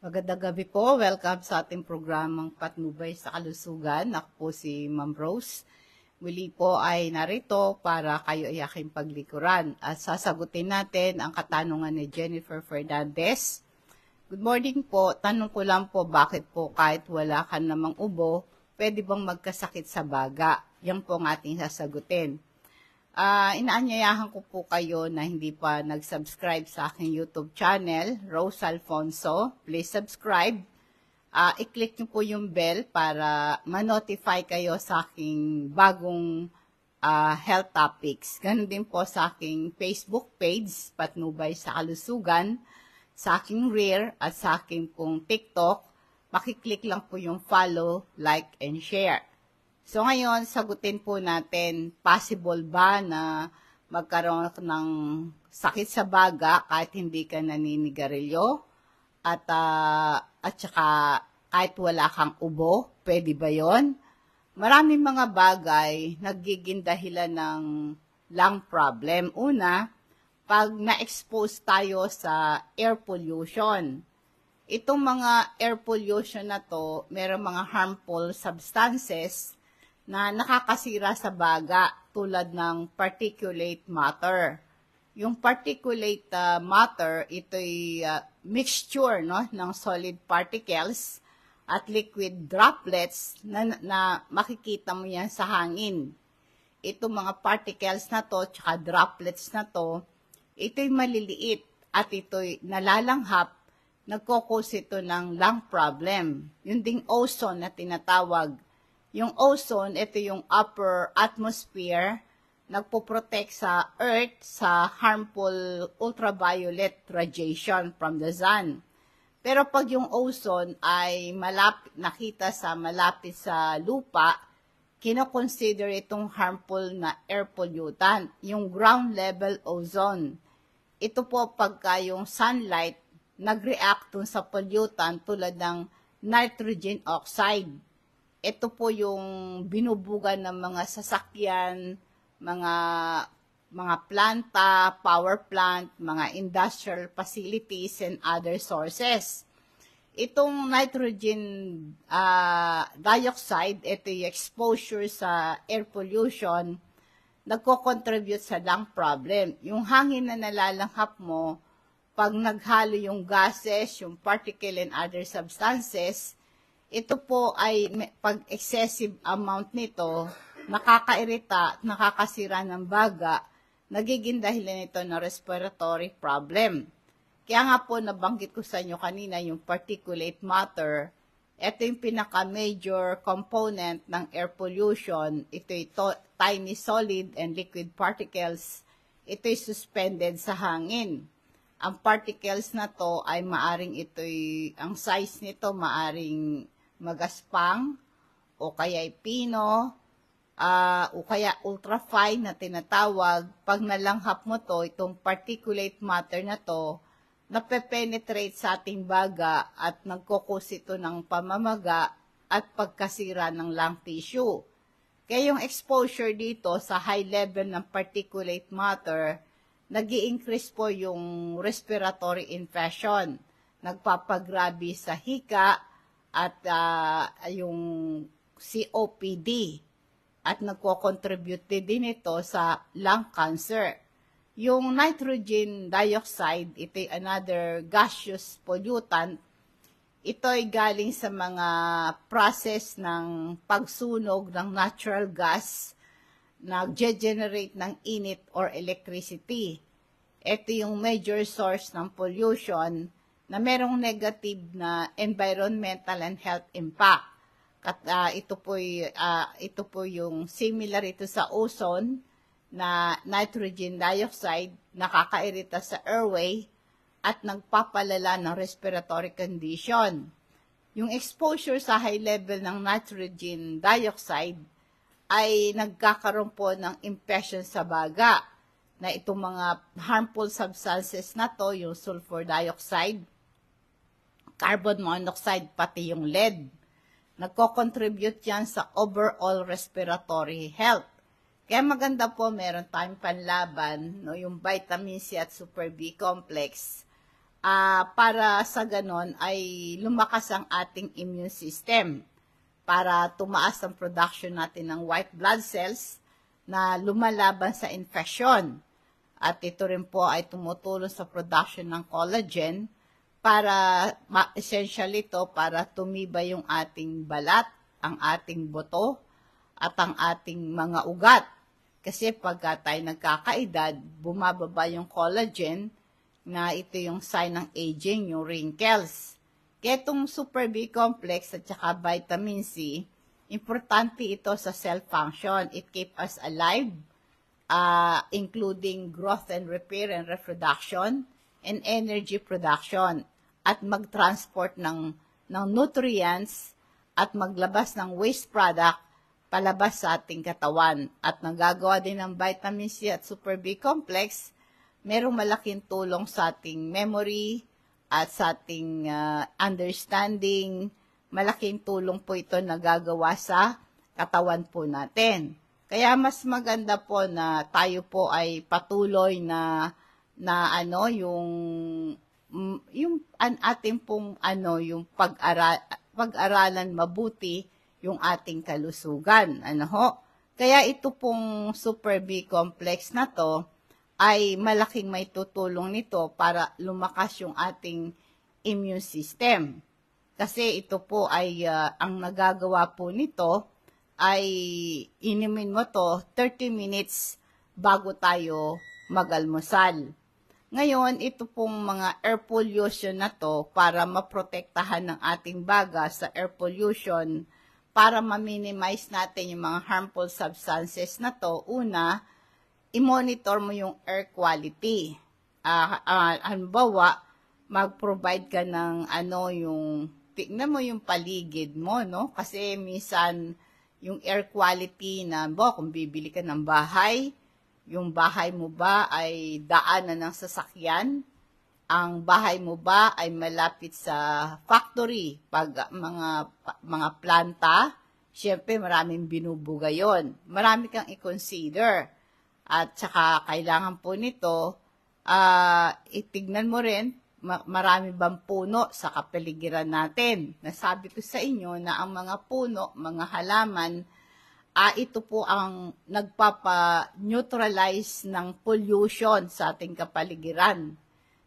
Magandang gabi po. Welcome sa ating programang Patnubay sa Kalusugan. Ako po si Ma'am Rose. Muli po ay narito para kayo ay aking paglikuran. At sasagutin natin ang katanungan ni Jennifer Fernandez. Good morning po. Tanong ko lang po, bakit po kahit wala ka namang ubo, pwede bang magkasakit sa baga? Yan po ang ating sasagutin. Inaanyayahan ko po kayo na hindi pa nag-subscribe sa aking YouTube channel, Rose Alfonso. Please subscribe. I-click nyo po yung bell para ma-notify kayo sa aking bagong health topics. Ganun din po sa aking Facebook page, Patnubay sa Kalusugan, sa aking Rear at sa aking pong TikTok. Pakiclick lang po yung follow, like, and share. So ngayon, sagutin po natin, possible ba na magkaroon ng sakit sa baga kahit hindi ka naninigarilyo? At saka kahit wala kang ubo, pwede ba yon? Maraming mga bagay nagiging dahilan ng lung problem. Una, pag na-expose tayo sa air pollution. Itong mga air pollution na to, mayroong mga harmful substances na nakakasira sa baga tulad ng particulate matter. Yung particulate matter, ito'y mixture ng solid particles at liquid droplets na makikita mo yan sa hangin. Itong mga particles na to, tsaka droplets na to, ito'y maliliit at ito'y nalalanghap, nagkukos ito ng lung problem. Yung ding ozone na tinatawag. Yung ozone, ito yung upper atmosphere, nagpo-protect sa Earth sa harmful ultraviolet radiation from the sun. Pero pag yung ozone ay nakita sa malapit sa lupa, kino-consider itong harmful na air pollutant, yung ground level ozone. Ito po pagka yung sunlight nag-react sa pollutant tulad ng nitrogen oxide. Ito po yung binubugan ng mga sasakyan, mga planta, power plant, mga industrial facilities, and other sources. Itong nitrogen dioxide, ito yung exposure sa air pollution, nagko-contribute sa lung problem. Yung hangin na nalalanghap mo, pag naghalo yung gases, yung particle and other substances, ito po ay pag excessive amount nito, nakakairita, nakakasira ng baga, nagiging dahilan nito ng respiratory problem. Kaya nga po nabanggit ko sa inyo kanina yung particulate matter, ito yung pinaka-major component ng air pollution, ito'y tiny solid and liquid particles, ito'y suspended sa hangin. Ang particles na to ay ang size nito maaring magaspang, o kaya pino, o kaya ultrafine na tinatawag. Pag nalanghap mo to, itong particulate matter na to, nape-penetrate sa ating baga at nagkukos ito ng pamamaga at pagkasira ng lung tissue. Kaya yung exposure dito sa high level ng particulate matter, nag-i-increase po yung respiratory infection. Nagpapagrabe sa hika at yung COPD. At nagko-contribute din ito sa lung cancer. Yung nitrogen dioxide, ito'y another gaseous pollutant. Ito'y galing sa mga process ng pagsunog ng natural gas, nag-generate ng init or electricity. Ito yung major source ng pollution na merong negative na environmental and health impact. Ito po yung similar ito sa ozone na nitrogen dioxide, nakakairita sa airway at nagpapalala ng respiratory condition. Yung exposure sa high level ng nitrogen dioxide ay nagkakaroon po ng infection sa baga na itong mga harmful substances na to, yung sulfur dioxide, carbon monoxide, pati yung lead. Nagko-contribute yan sa overall respiratory health. Kaya maganda po, meron tayong panlaban, yung vitamin C at super B complex para sa ganon ay lumakas ang ating immune system para tumaas ang production natin ng white blood cells na lumalaban sa infection. At ito rin po ay tumutulong sa production ng collagen para essential ito para tumibay yung ating balat, ang ating buto, at ang ating mga ugat. Kasi pagka tayo nagkakaedad, bumababa yung collagen na ito yung sign ng aging, yung wrinkles. Kaya itong Super B complex at saka vitamin C, importante ito sa cell function. It keeps us alive, including growth and repair and reproduction, and energy production, at mag-transport ng nutrients at maglabas ng waste product palabas sa ating katawan. At nagagawa din ng vitamin C at Super B complex, merong malaking tulong sa ating memory at sa ating understanding. Malaking tulong po ito nagagawa sa katawan po natin. Kaya mas maganda po na tayo po ay patuloy na yung ating pong yung pag-aralan mabuti yung ating kalusugan. Kaya ito pong Super B complex na to ay malaking may tutulong nito para lumakas yung ating immune system. Kasi ito po ay ang nagagawa po nito ay inumin mo to 30 minutes bago tayo mag-almusal. Ngayon, ito pong mga air pollution na to para maprotektahan ng ating baga sa air pollution, para ma-minimize natin yung mga harmful substances na to. Una, i-monitor mo yung air quality. Halimbawa, mag-provide ka ng tignan mo yung paligid mo, no? Kasi minsan, yung air quality na, kung bibili ka ng bahay, yung bahay mo ba ay daanan ng sasakyan? Ang bahay mo ba ay malapit sa factory? Pag mga planta, syempre maraming binubuga yon. Marami kang i-consider. At saka kailangan po nito, itignan mo rin, marami bang puno sa kapaligiran natin. Nasabi ko sa inyo na ang mga puno, mga halaman, ito po ang nagpapa-neutralize ng pollution sa ating kapaligiran.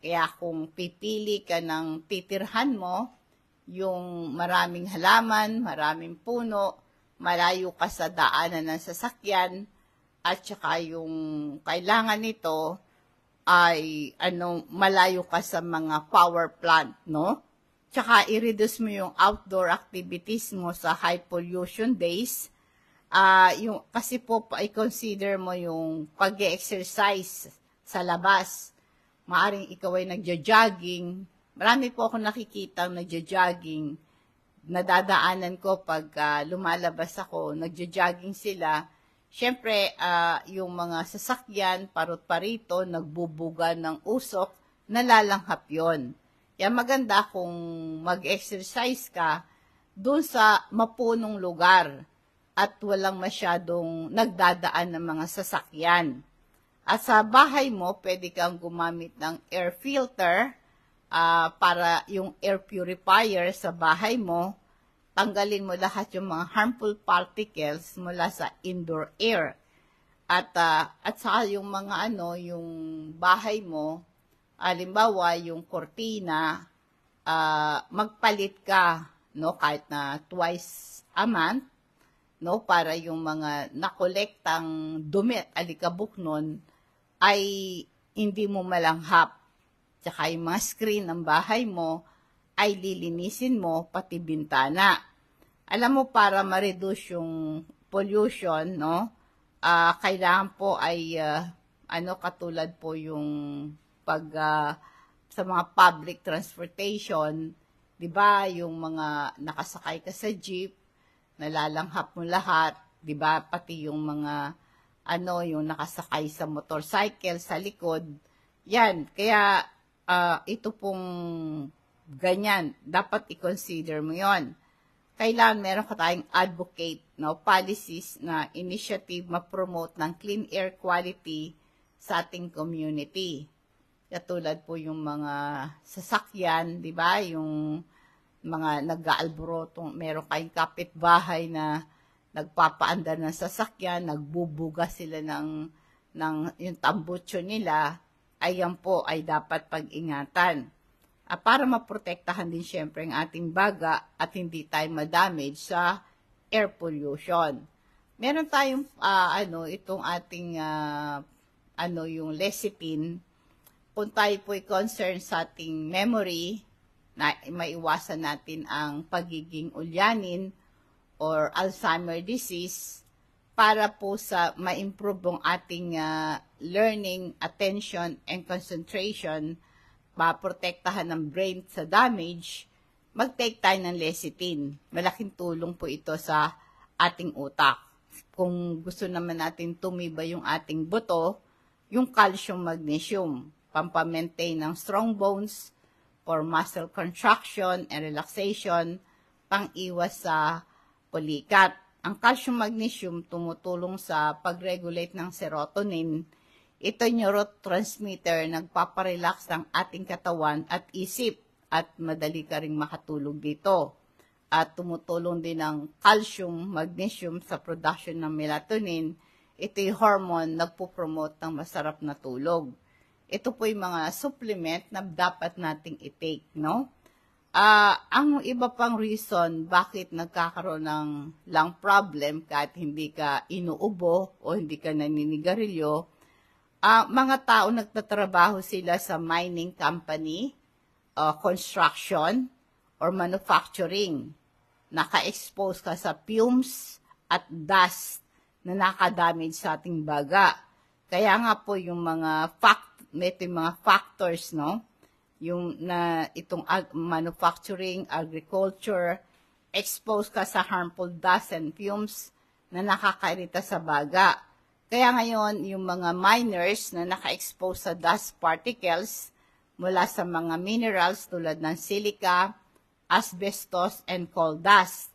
Kaya kung pipili ka ng titirhan mo, yung maraming halaman, maraming puno, malayo ka sa daanan ng sasakyan, at saka yung kailangan nito ay malayo ka sa mga power plant, no? Tsaka i-reduce mo yung outdoor activities mo sa high pollution days. Kasi po i-consider mo yung pag-exercise sa labas. Maaring ikaw ay nagja-jogging. Marami po ako nakikita nagja-jogging. Nadadaanan ko pag lumalabas ako, nagja-jogging sila. Siyempre, yung mga sasakyan, parot-parito, nagbubuga ng usok, nalalanghap yon. Kaya maganda kung mag-exercise ka doon sa mapunong lugar at walang masyadong nagdadaan ng mga sasakyan. At sa bahay mo, pwede kang gumamit ng air filter para yung air purifier sa bahay mo, tanggalin mo lahat yung mga harmful particles mula sa indoor air. At saka yung mga yung bahay mo, halimbawa yung kortina, magpalit ka, no, kahit na twice a month, no, para yung mga nakolektang dumi at alikabok nun ay hindi mo malanghap. Tsaka yung mga screen ng bahay mo ay lilinisin mo, pati bintana. Alam mo, para ma-reduce yung pollution, no, kailangan po ay katulad po yung sa mga public transportation, 'di ba, yung mga nakasakay ka sa jeep, nalalanghap mo lahat, 'di ba, pati yung mga yung nakasakay sa motorcycle sa likod. Yan, kaya ito pong ganyan, dapat i-consider mo 'yon. Kailangan meron ka tayong advocate, no, policies na initiative ma-promote ng clean air quality sa ating community. Katulad po yung mga sasakyan, di ba? Yung mga nag-aalborotong, meron kayong kapitbahay na nagpapaandar ng sasakyan, nagbubuga sila ng yung tambutso nila, ayan po ay dapat pag-ingatan. Para maprotektahan din syempre ang ating baga at hindi tayo madamage sa air pollution. Meron tayong itong ating yung lecithin. Kung tayo po'y concerned sa ating memory, na maiwasan natin ang pagiging ulyanin or Alzheimer disease para po sa ma-improve ang ating learning, attention, and concentration, maprotektahan ng brain sa damage, mag-take tayo ng lecithin. Malaking tulong po ito sa ating utak. Kung gusto naman natin tumibay yung ating buto, yung calcium, magnesium, pampamaintain ng strong bones, for muscle contraction and relaxation, pang-iwas sa pulikat. Ang calcium magnesium tumutulong sa pag-regulate ng serotonin. Ito neurotransmitter, nagpaparelax ng ating katawan at isip at madali ka ring makatulog dito. At tumutulong din ang calcium magnesium sa production ng melatonin. Ito yung hormone nagpo-promote ng masarap na tulog. Ito po yung mga supplement na dapat nating i-take, no? Ang iba pang reason bakit nagkakaroon ng lung problem kahit hindi ka inuubo o hindi ka naninigarilyo, mga tao nagtatrabaho sila sa mining company, construction, or manufacturing. Naka-expose ka sa fumes at dust na nakadamage sa ating baga. Kaya nga po yung mga factors, no? Yung na itong manufacturing, agriculture, exposed ka sa harmful dust and fumes na nakakairita sa baga. Kaya ngayon, yung mga miners na naka-expose sa dust particles mula sa mga minerals tulad ng silica, asbestos, and coal dust.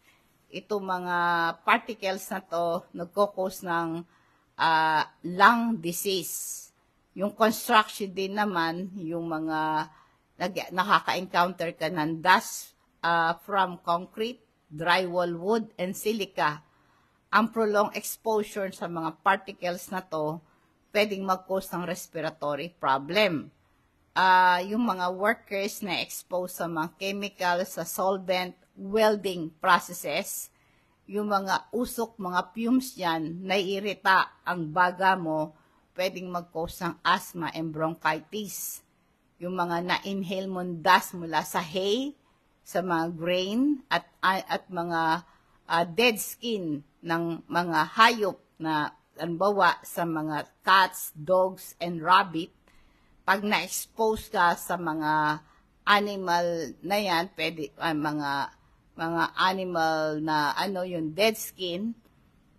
Itong mga particles na to nagkukos ng lung disease. Yung construction din naman, yung mga nakaka-encounter ka ng dust from concrete, drywall wood, and silica. Ang prolonged exposure sa mga particles na to, pwedeng mag-cause ng respiratory problem. Yung mga workers na exposed sa mga chemicals, sa solvent, welding processes, yung mga usok, mga fumes yan, naiirita ang baga mo, pwedeng mag-cause ng asthma and bronchitis. Yung mga na-inhale mong dust mula sa hay, sa mga grain, at mga dead skin ng mga hayop na halimbawa sa mga cats, dogs, and rabbit, pag na-expose ka sa mga animal na yan, pwede, mga animal na yung dead skin,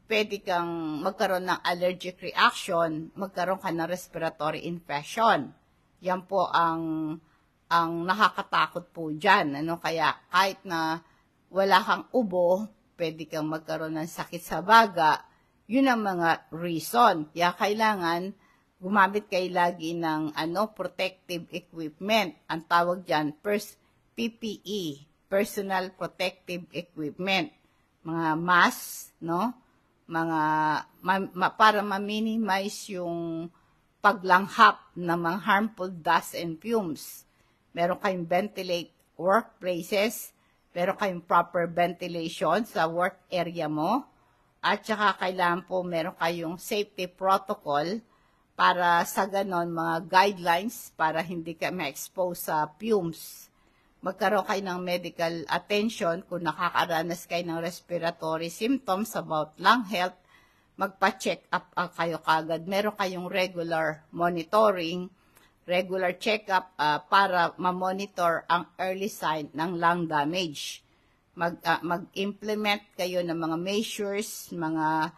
pwede kang magkaroon ng allergic reaction, magkaroon ka ng respiratory infection. Yan po ang nakakatakot po dyan. Kaya kahit na wala kang ubo, pwede kang magkaroon ng sakit sa baga, yun ang mga reason. Kaya kailangan gumamit kayo lagi ng protective equipment. Ang tawag dyan, PPE, Personal Protective Equipment. Mga mask, no? Para ma-minimize yung paglanghap ng mga harmful dust and fumes. Meron kayong ventilate workplaces, meron kayong proper ventilation sa work area mo, at saka kailangan po meron kayong safety protocol para sa ganon mga guidelines para hindi ka ma-expose sa fumes. Magkaroon kayo ng medical attention kung nakakaranas kayo ng respiratory symptoms about lung health, magpa-check up kayo kagad. Meron kayong regular monitoring, regular check-up para ma-monitor ang early sign ng lung damage. Mag-implement kayo ng mga measures, mga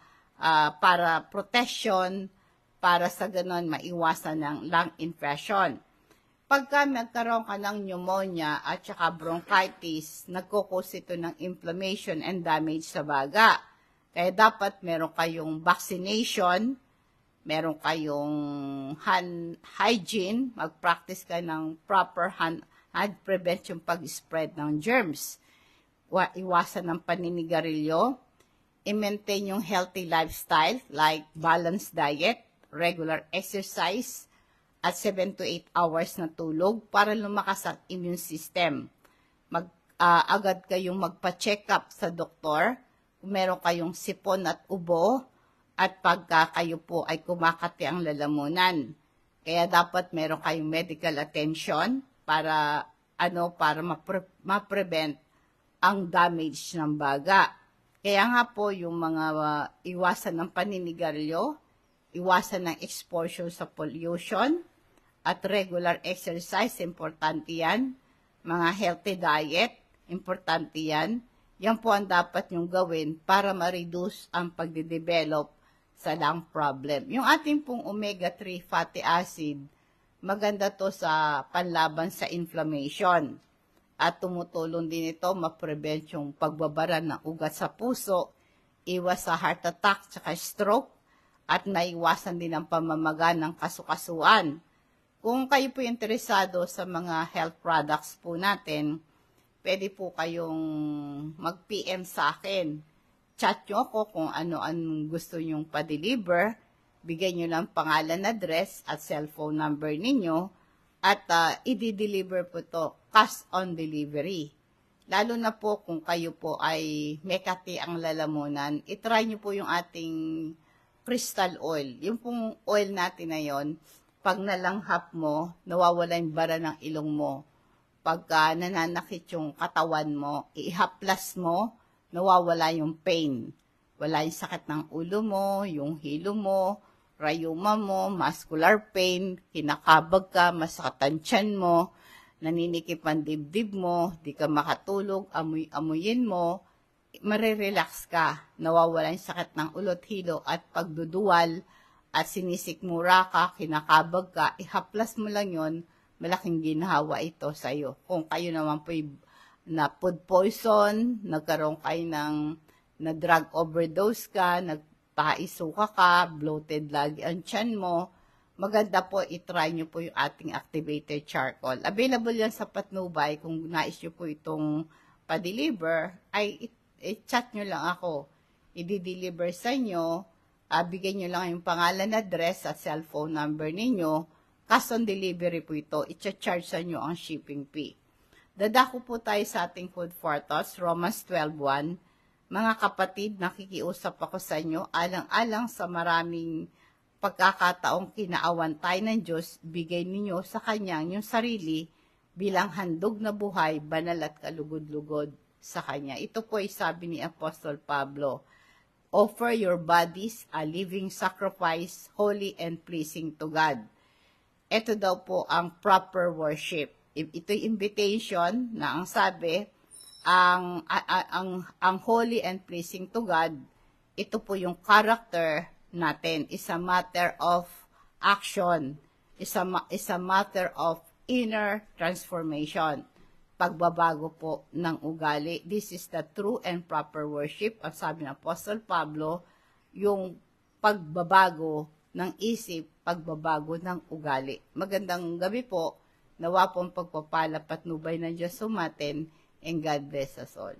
para protection, para sa ganon maiwasan ng lung infection. Pagka nagkaroon ka ng pneumonia at saka bronchitis, nagkukos ito ng inflammation and damage sa baga. Kaya dapat meron kayong vaccination meron kayong hand hygiene, mag-practice ka ng proper hand prevention pag-spread ng germs. Iwasan ng paninigarilyo, i-maintain yung healthy lifestyle like balanced diet, regular exercise, at 7 to 8 hours na tulog para lumakas ang immune system. Agad kayong magpa-check up sa doktor kung meron kayong sipon at ubo at pagka kayo po ay kumakati ang lalamunan. Kaya dapat meron kayong medical attention para ma-prevent ang damage ng baga. Kaya nga po yung mga iwasan ng paninigarilyo, iwasan ng exposure sa pollution, at regular exercise, importante yan. Mga healthy diet, importante yan. Yan po ang dapat nyong gawin para ma-reduce ang pagde-develop sa lung problem. Yung ating pong omega-3 fatty acid, maganda to sa panlaban sa inflammation. At tumutulong din ito ma-prevent yung pagbabara ng ugat sa puso, iwas sa heart attack at stroke, at naiwasan din ang pamamaga ng kasukasuan. Kung kayo po interesado sa mga health products po natin, pwede po kayong mag-PM sa akin. Chat nyo ako kung ano-anong gusto nyong pa-deliver. Bigay nyo lang pangalan, address, at cellphone number ninyo. At i-deliver po to cash on delivery. Lalo na po kung kayo po ay mekati ang lalamunan, itry nyo po yung ating crystal oil. Yung pong oil natin na yon, pag nalanghap mo, nawawala yung bara ng ilong mo. Pagka nananakit yung katawan mo, ihaplas mo, nawawala yung pain. Wala yung sakit ng ulo mo, yung hilo mo, rayuma mo, muscular pain, kinakabag ka, masakit ang tiyan mo, naninikip ang dibdib mo, di ka makatulog, amuyin mo, marirelax ka, nawawala yung sakit ng ulo at hilo at pagduduwal, at sinisikmura ka, kinakabag ka, ihaplas mo lang yon, malaking ginhawa ito sa iyo. Kung kayo naman po na food poison, nagkaroon kayo na drug overdose ka, nagpaisuka ka, bloated lagi ang tiyan mo, maganda po itry nyo po yung ating activated charcoal. Available yan sa Patnubay. Kung nais nyo po itong pa-deliver, ay i-chat nyo lang ako. I-deliver sa inyo. Bigyan nyo lang yung pangalan, address, at cellphone number ninyo. Cash on delivery po ito. I-charge sa inyo ang shipping fee. Dadako po tayo sa ating food for thoughts, Romans 12:1. Mga kapatid, nakikiusap ako sa inyo, alang-alang sa maraming pagkakataong kinaawan tayo ng Diyos, bigay ninyo sa Kanyang yung sarili bilang handog na buhay, banal at kalugod-lugod sa Kanya. Ito po ay sabi ni Apostol Pablo, offer your bodies a living sacrifice, holy and pleasing to God. Ito daw po ang proper worship. Ito'y invitation na ang sabi, ang holy and pleasing to God, ito po yung character natin. Is a matter of action. Is a matter of inner transformation. Pagbabago po ng ugali. This is the true and proper worship. Ang sabi ng Apostle Pablo, yung pagbabago ng isip, pagbabago ng ugali. Magandang gabi po. Nawa pong pagpapala patnubay ng Diyos sumatin, and God bless us all.